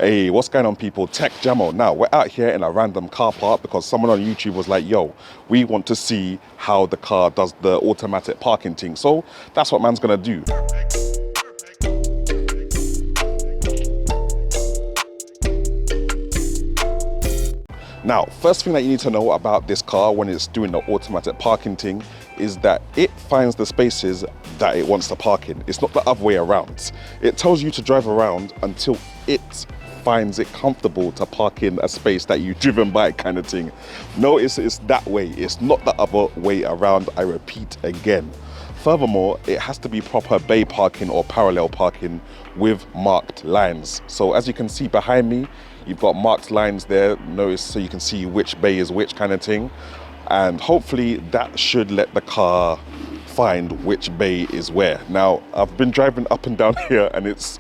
Hey, what's going on, people? Tech Jamo. Now, we're out here in a random car park because someone on YouTube was like, yo, we want to see how the car does the automatic parking thing. So that's what man's gonna do. Now, first thing that you need to know about this car when it's doing the automatic parking thing is that it finds the spaces that it wants to park in. It's not the other way around. It tells you to drive around until it finds it comfortable to park in a space that you've driven by, kind of thing. Notice it's that way. It's not the other way around. I repeat again. Furthermore, it has to be proper bay parking or parallel parking with marked lines. So as you can see behind me, you've got marked lines there. Notice so you can see which bay is which, kind of thing. And hopefully that should let the car find which bay is where. Now, I've been driving up and down here and it's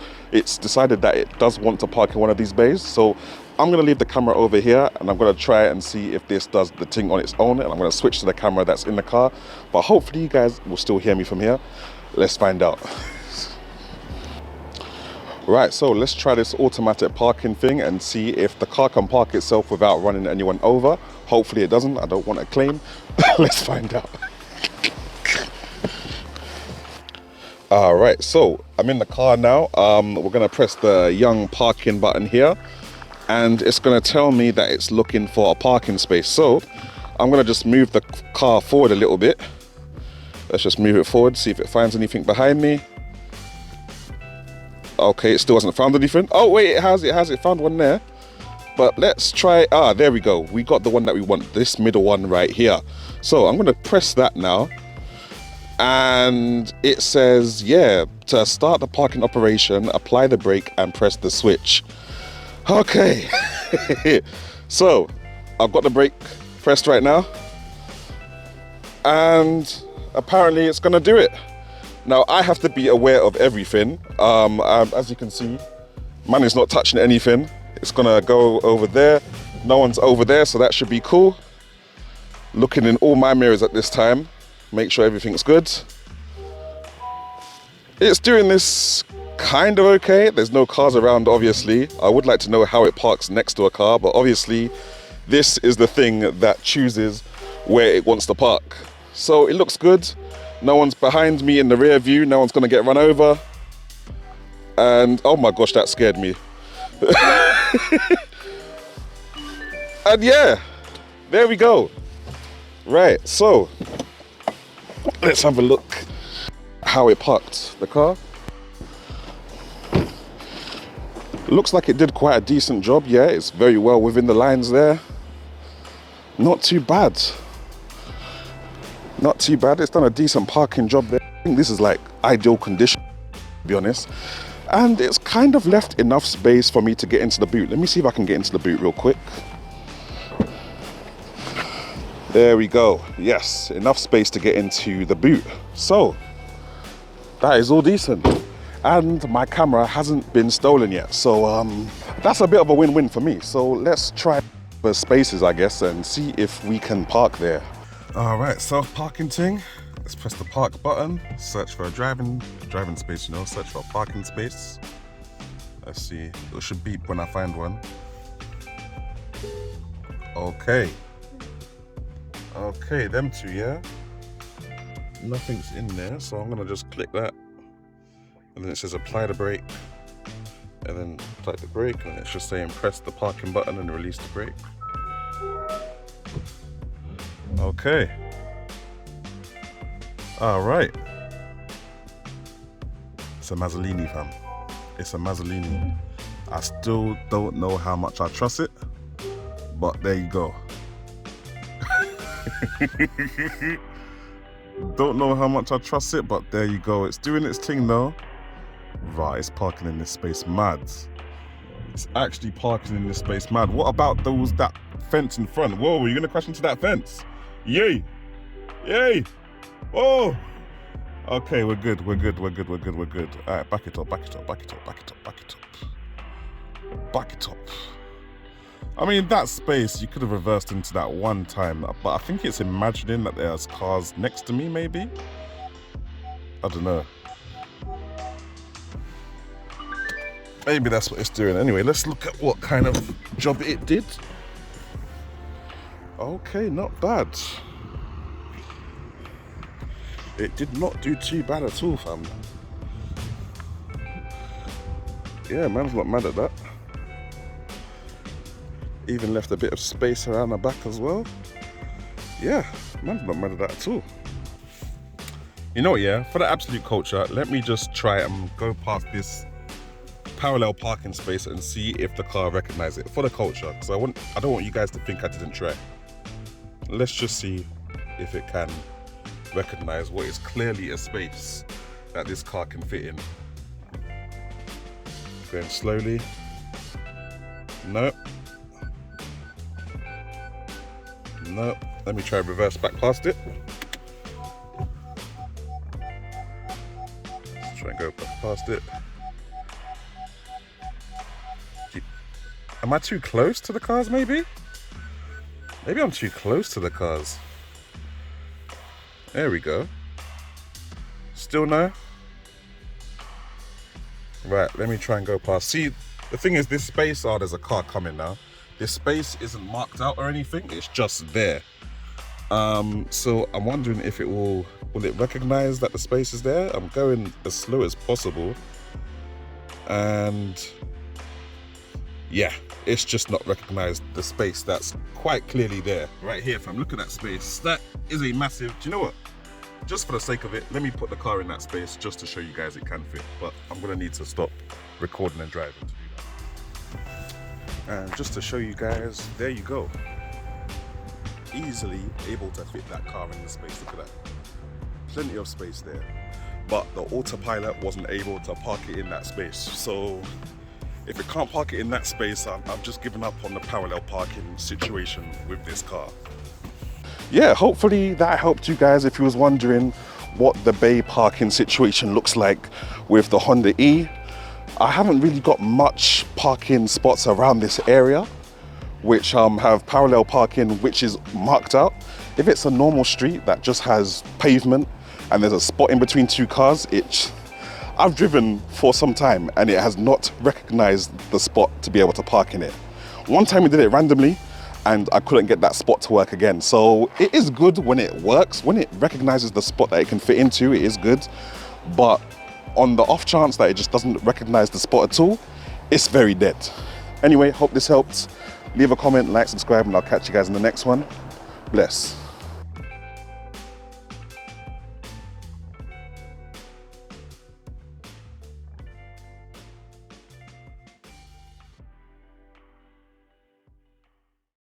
decided that it does want to park in one of these bays. So I'm gonna leave the camera over here and I'm gonna try and see if this does the thing on its own, and I'm gonna switch to the camera that's in the car. But hopefully you guys will still hear me from here. Let's find out. Right, so let's try this automatic parking thing and see if the car can park itself without running anyone over. Hopefully it doesn't. I don't want to claim. Let's find out. All right, so I'm in the car now. We're gonna press the young parking button here and it's gonna tell me that it's looking for a parking space. So I'm gonna just move the car forward a little bit. Let's just move it forward, see if it finds anything behind me. Okay, it still hasn't found anything. Oh wait, it has, it found one there. But let's try, there we go. We got the one that we want, this middle one right here. So I'm gonna press that now. And it says, yeah, to start the parking operation, apply the brake and press the switch. Okay, so I've got the brake pressed right now. And apparently it's gonna do it. Now, I have to be aware of everything. As you can see, man is not touching anything. It's gonna go over there. No one's over there, so that should be cool. Looking in all my mirrors at this time, make sure everything's good. It's doing this kind of okay. There's no cars around, obviously. I would like to know how it parks next to a car, but obviously, this is the thing that chooses where it wants to park. So it looks good. No one's behind me in the rear view. No one's gonna get run over. And oh my gosh, that scared me. And yeah, there we go. Right, so let's have a look how it parked the car. Looks like it did quite a decent job. Yeah, it's very well within the lines there. Not too bad. Not too bad. It's done a decent parking job there. I think this is like ideal condition, to be honest. And it's kind of left enough space for me to get into the boot. Let me see if I can get into the boot real quick. There we go. Yes, enough space to get into the boot. So that is all decent. And my camera hasn't been stolen yet. So that's a bit of a win-win for me. So let's try the spaces, I guess, and see if we can park there. All right, self-parking thing. Let's press the park button, search for a driving space, you know, search for a parking space. Let's see, it should beep when I find one. Okay. Okay, them two, yeah? Nothing's in there, so I'm gonna just click that. And then it says apply the brake. And then apply the brake, and it's just saying press the parking button and release the brake. Okay. All right. It's a Mazzolini, fam. It's a Mazzolini. I still don't know how much I trust it, but there you go. Don't know how much I trust it, but there you go. It's doing its thing though. Right, it's parking in this space mad. It's actually parking in this space mad. What about that fence in front? Whoa, are you gonna crash into that fence? Yay! Yay! Oh! Okay, we're good. All right, back it up. I mean, that space, you could have reversed into that one time, but I think it's imagining that there's cars next to me, maybe? I don't know. maybe that's what it's doing. Anyway, let's look at what kind of job it did. Okay, not bad. It did not do too bad at all, fam. Yeah, man's not mad at that. Even left a bit of space around the back as well. Yeah, man's not mad at that at all. You know what, yeah, for the absolute culture, let me just try and go past this parallel parking space and see if the car recognizes it for the culture, because I don't want you guys to think I didn't try. Let's just see if it can recognize what is clearly a space that this car can fit in. Going slowly. Nope. Nope. Let me try and reverse back past it. Let's try and go back past it. Am I too close to the cars, maybe? Maybe I'm too close to the cars. There we go. Still no? Right, let me try and go past. See, the thing is, this space, oh, there's a car coming now. This space isn't marked out or anything, it's just there. So I'm wondering if will it recognize that the space is there? I'm going as slow as possible. And yeah, it's just not recognized the space that's quite clearly there. Right here, fam, look at that space. That is a massive, do you know what? Just for the sake of it, let me put the car in that space just to show you guys it can fit. But I'm gonna need to stop recording and driving to do that. And just to show you guys, there you go. Easily able to fit that car in the space, look at that. Plenty of space there. But the autopilot wasn't able to park it in that space. So if it can't park it in that space, I've just given up on the parallel parking situation with this car. Yeah, hopefully that helped you guys if you was wondering what the bay parking situation looks like with the Honda E. I haven't really got much parking spots around this area which have parallel parking which is marked out. If it's a normal street that just has pavement and there's a spot in between two cars, I've driven for some time and it has not recognized the spot to be able to park in it. One time we did it randomly and I couldn't get that spot to work again. So it is good when it works, when it recognizes the spot that it can fit into, it is good. But on the off chance that it just doesn't recognize the spot at all, it's very dead. Anyway, hope this helped. Leave a comment, like, subscribe, and I'll catch you guys in the next one. Bless.